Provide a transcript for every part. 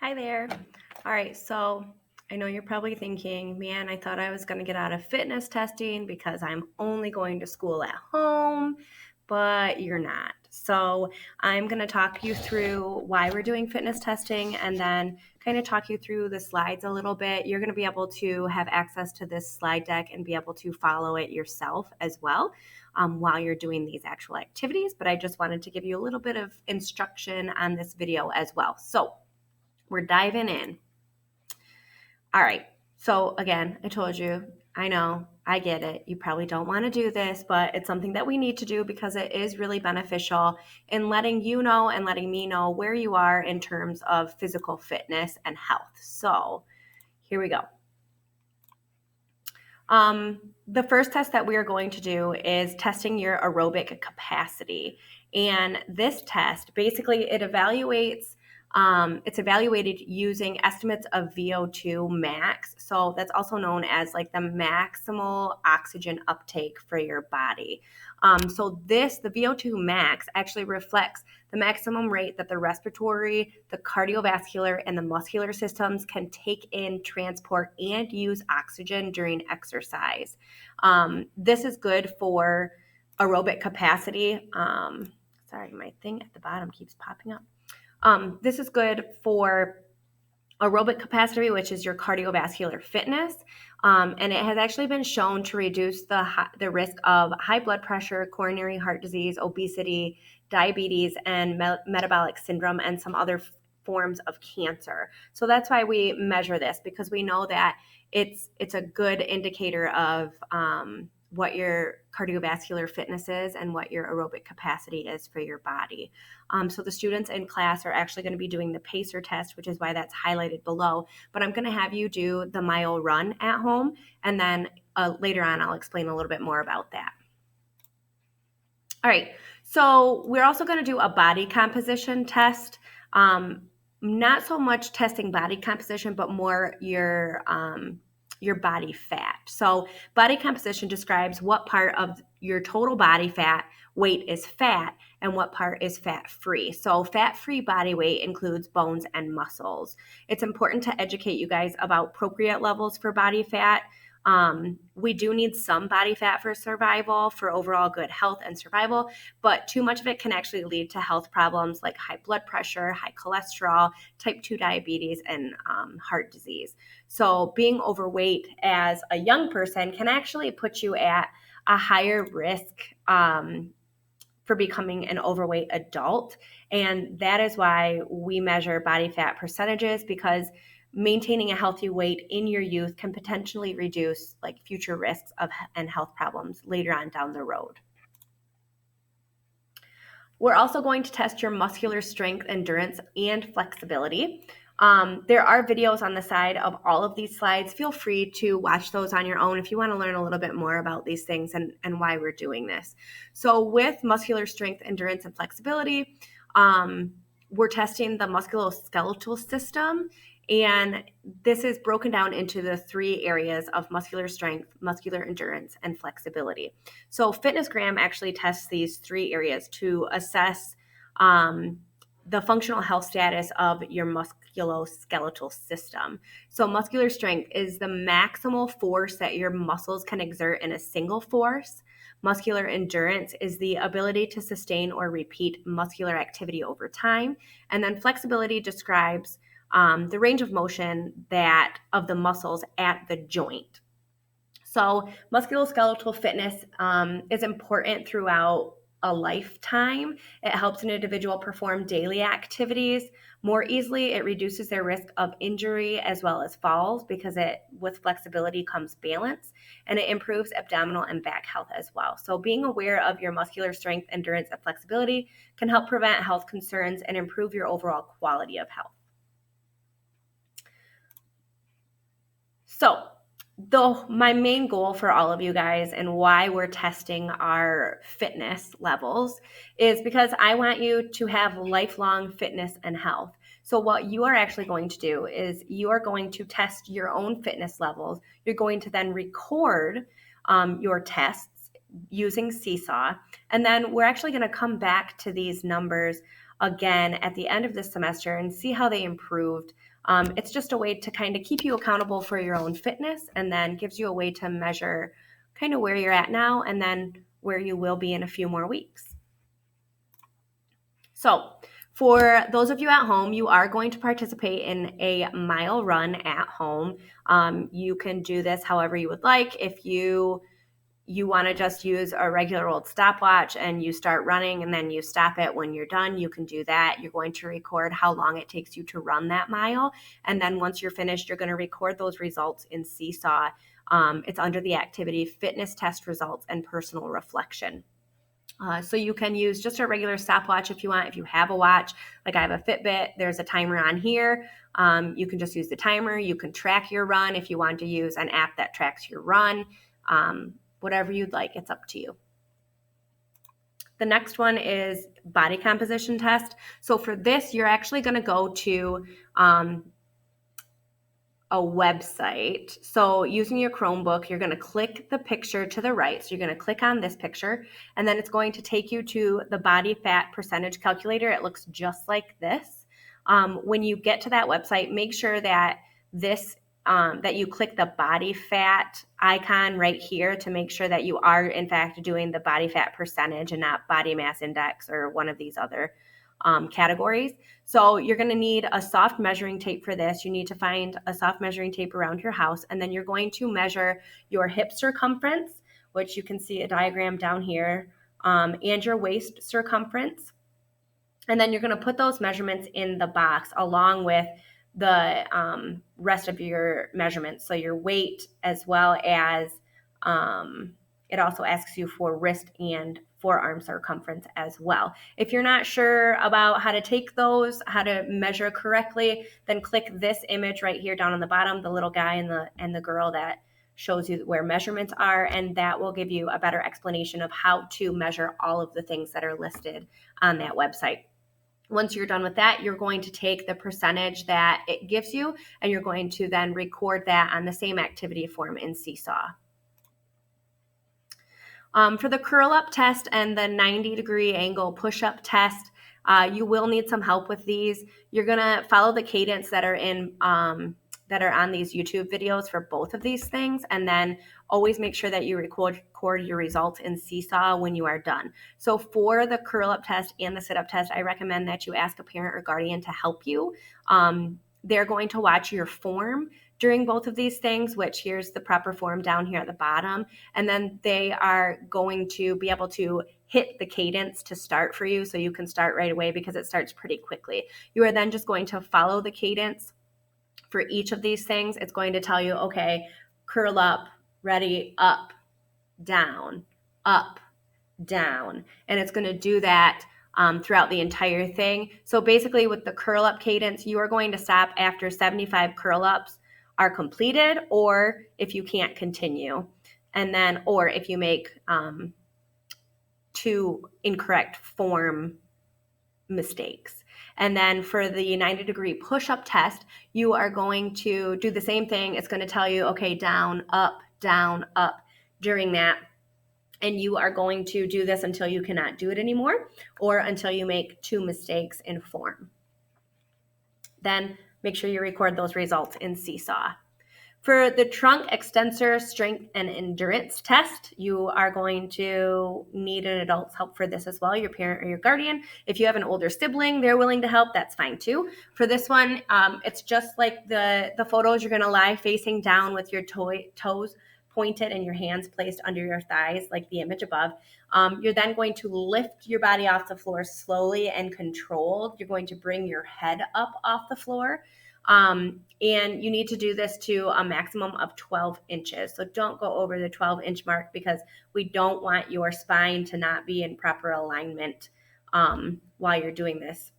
Hi there. All right, so I know you're probably thinking, man, I thought I was going to get out of fitness testing because I'm only going to school at home, but you're not. So I'm going to talk you through why we're doing fitness testing and then kind of talk you through the slides a little bit. You're going to be able to have access to this slide deck and be able to follow it yourself as well while you're doing these actual activities. But I just wanted to give you a little bit of instruction on this video as well. So we're diving in. All right. So again, I told you, I know, I get it. You probably don't want to do this, but it's something that we need to do because it is really beneficial in letting you know and letting me know where you are in terms of physical fitness and health. So here we go. The first test that we are going to do is testing your aerobic capacity. And this test, basically it evaluates, it's evaluated using estimates of VO2 max. So that's also known as like the maximal oxygen uptake for your body. The VO2 max actually reflects the maximum rate that the respiratory, the cardiovascular, and the muscular systems can take in, transport, and use oxygen during exercise. This is good for aerobic capacity. Sorry, my thing at the bottom keeps popping up. This is good for aerobic capacity, which is your cardiovascular fitness. And it has actually been shown to reduce the risk of high blood pressure, coronary heart disease, obesity, diabetes, and metabolic syndrome, and some other forms of cancer. So that's why we measure this, because we know that it's a good indicator of what your cardiovascular fitness is and what your aerobic capacity is for your body. So the students in class are actually going to be doing the PACER test, which is why that's highlighted below. But I'm going to have you do the mile run at home, and then later on I'll explain a little bit more about that. All right, so we're also going to do a body composition test. Not so much testing body composition, but more your body fat. So body composition describes what part of your total body fat weight is fat and what part is fat-free. So fat-free body weight includes bones and muscles. It's important to educate you guys about appropriate levels for body fat. We do need some body fat for survival, for overall good health and survival, but too much of it can actually lead to health problems like high blood pressure, high cholesterol, type 2 diabetes, and heart disease. So being overweight as a young person can actually put you at a higher risk for becoming an overweight adult. And that is why we measure body fat percentages, because maintaining a healthy weight in your youth can potentially reduce like future risks and health problems later on down the road. We're also going to test your muscular strength, endurance, and flexibility. There are videos on the side of all of these slides. Feel free to watch those on your own if you want to learn a little bit more about these things and why we're doing this. So with muscular strength, endurance, and flexibility, we're testing the musculoskeletal system. And this is broken down into the three areas of muscular strength, muscular endurance, and flexibility. So FitnessGram actually tests these three areas to assess the functional health status of your musculoskeletal system. So muscular strength is the maximal force that your muscles can exert in a single force. Muscular endurance is the ability to sustain or repeat muscular activity over time. And then flexibility describes the range of motion of the muscles at the joint. So musculoskeletal fitness is important throughout a lifetime. It helps an individual perform daily activities more easily. It reduces their risk of injury as well as falls, because with flexibility comes balance, and it improves abdominal and back health as well. So being aware of your muscular strength, endurance, and flexibility can help prevent health concerns and improve your overall quality of health. So my main goal for all of you guys and why we're testing our fitness levels is because I want you to have lifelong fitness and health. So what you are actually going to do is you are going to test your own fitness levels. You're going to then record your tests using Seesaw. And then we're actually going to come back to these numbers again at the end of this semester and see how they improved. It's just a way to kind of keep you accountable for your own fitness, and then gives you a way to measure kind of where you're at now and then where you will be in a few more weeks. So for those of you at home, you are going to participate in a mile run at home. You can do this however you would like. If you want to just use a regular old stopwatch and you start running and then you stop it when you're done, you can do that. You're going to record how long it takes you to run that mile. And then once you're finished, you're going to record those results in Seesaw. It's under the activity fitness test results and personal reflection. So you can use just a regular stopwatch if you want. If you have a watch, like I have a Fitbit, there's a timer on here. You can just use the timer. You can track your run if you want to use an app that tracks your run. Whatever you'd like, it's up to you. The next one is body composition test. So for this, you're actually going to go to a website. So using your Chromebook, you're going to click the picture to the right. So you're going to click on this picture, and then it's going to take you to the body fat percentage calculator. It looks just like this. When you get to that website, make sure that that you click the body fat icon right here to make sure that you are in fact doing the body fat percentage and not body mass index or one of these other categories. So you're going to need a soft measuring tape for this. You need to find a soft measuring tape around your house, and then you're going to measure your hip circumference, which you can see a diagram down here, and your waist circumference. And then you're going to put those measurements in the box along with the rest of your measurements. So your weight, as well as it also asks you for wrist and forearm circumference as well. If you're not sure about how to take those, how to measure correctly, then click this image right here down on the bottom, the little guy and the girl that shows you where measurements are, and that will give you a better explanation of how to measure all of the things that are listed on that website. Once you're done with that, you're going to take the percentage that it gives you, and you're going to then record that on the same activity form in Seesaw. For the curl up test and the 90-degree angle push-up test, you will need some help with these. You're gonna follow the cadence that are that are on these YouTube videos for both of these things, and then always make sure that you record your results in Seesaw when you are done. So for the curl up test and the sit up test, I recommend that you ask a parent or guardian to help you. They're going to watch your form during both of these things, which here's the proper form down here at the bottom. And then they are going to be able to hit the cadence to start for you so you can start right away because it starts pretty quickly. You are then just going to follow the cadence for each of these things. It's going to tell you, okay, curl up, ready, up, down, and it's going to do that throughout the entire thing. So basically with the curl up cadence, you are going to stop after 75 curl ups are completed, or if you can't continue, and then or if you make 2 incorrect form mistakes. And then for the 90-degree push-up test, you are going to do the same thing. It's going to tell you, okay, down, up during that. And you are going to do this until you cannot do it anymore, or until you make 2 mistakes in form. Then make sure you record those results in Seesaw. For the trunk extensor strength and endurance test, you are going to need an adult's help for this as well, your parent or your guardian. If you have an older sibling, they're willing to help, that's fine too. For this one, it's just like the photos. You're going to lie facing down with your toes pointed and your hands placed under your thighs, like the image above. You're then going to lift your body off the floor slowly and controlled. You're going to bring your head up off the floor. And you need to do this to a maximum of 12 inches. So don't go over the 12-inch mark because we don't want your spine to not be in proper alignment while you're doing this.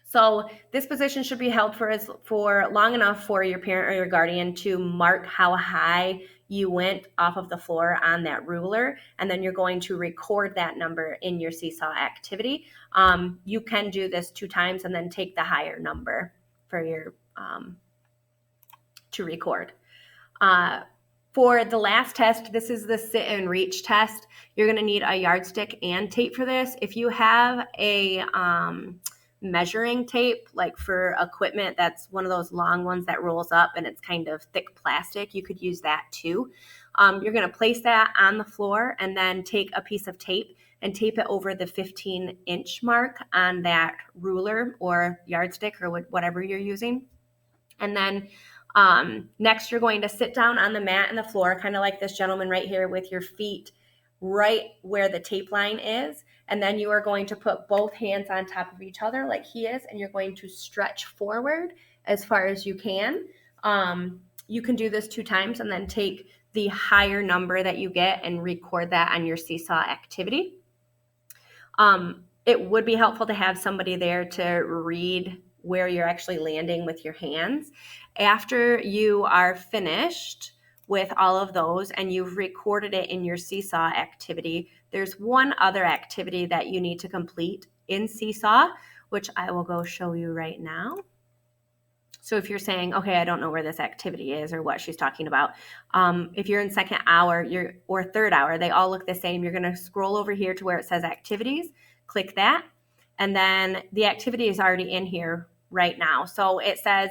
So this position should be held for long enough for your parent or your guardian to mark how high you went off of the floor on that ruler, and then you're going to record that number in your Seesaw activity. You can do this 2 times and then take the higher number for your to record. For For the last test, this is the sit and reach test. You're going to need a yardstick and tape for this. If you have a measuring tape, like for equipment, that's one of those long ones that rolls up and it's kind of thick plastic, you could use that too. You're going to place that on the floor and then take a piece of tape and tape it over the 15-inch mark on that ruler or yardstick or whatever you're using. And then next, you're going to sit down on the mat and the floor, kind of like this gentleman right here, with your feet right where the tape line is. And then you are going to put both hands on top of each other like he is, and you're going to stretch forward as far as you can. You can do this 2 times and then take the higher number that you get and record that on your seesaw activity. It would be helpful to have somebody there to read where you're actually landing with your hands. After you are finished with all of those and you've recorded it in your seesaw activity, there's one other activity that you need to complete in seesaw, which I will go show you right now. So if you're saying, okay, I don't know where this activity is or what she's talking about, if you're in second hour or third hour, they all look the same. You're going to scroll over here to where it says activities, click that, and then the activity is already in here right now. So it says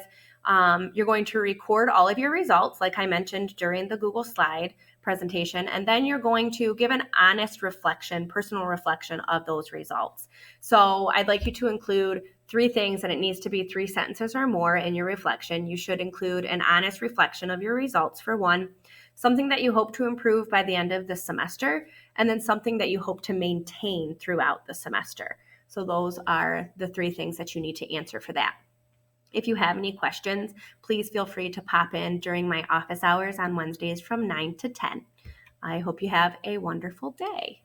you're going to record all of your results, like I mentioned during the Google slide presentation, and then you're going to give an honest reflection, personal reflection of those results. So I'd like you to include 3 things, and it needs to be 3 sentences or more in your reflection. You should include an honest reflection of your results for one, something that you hope to improve by the end of the semester, and then something that you hope to maintain throughout the semester. So those are the 3 things that you need to answer for that. If you have any questions, please feel free to pop in during my office hours on Wednesdays from 9 to 10. I hope you have a wonderful day.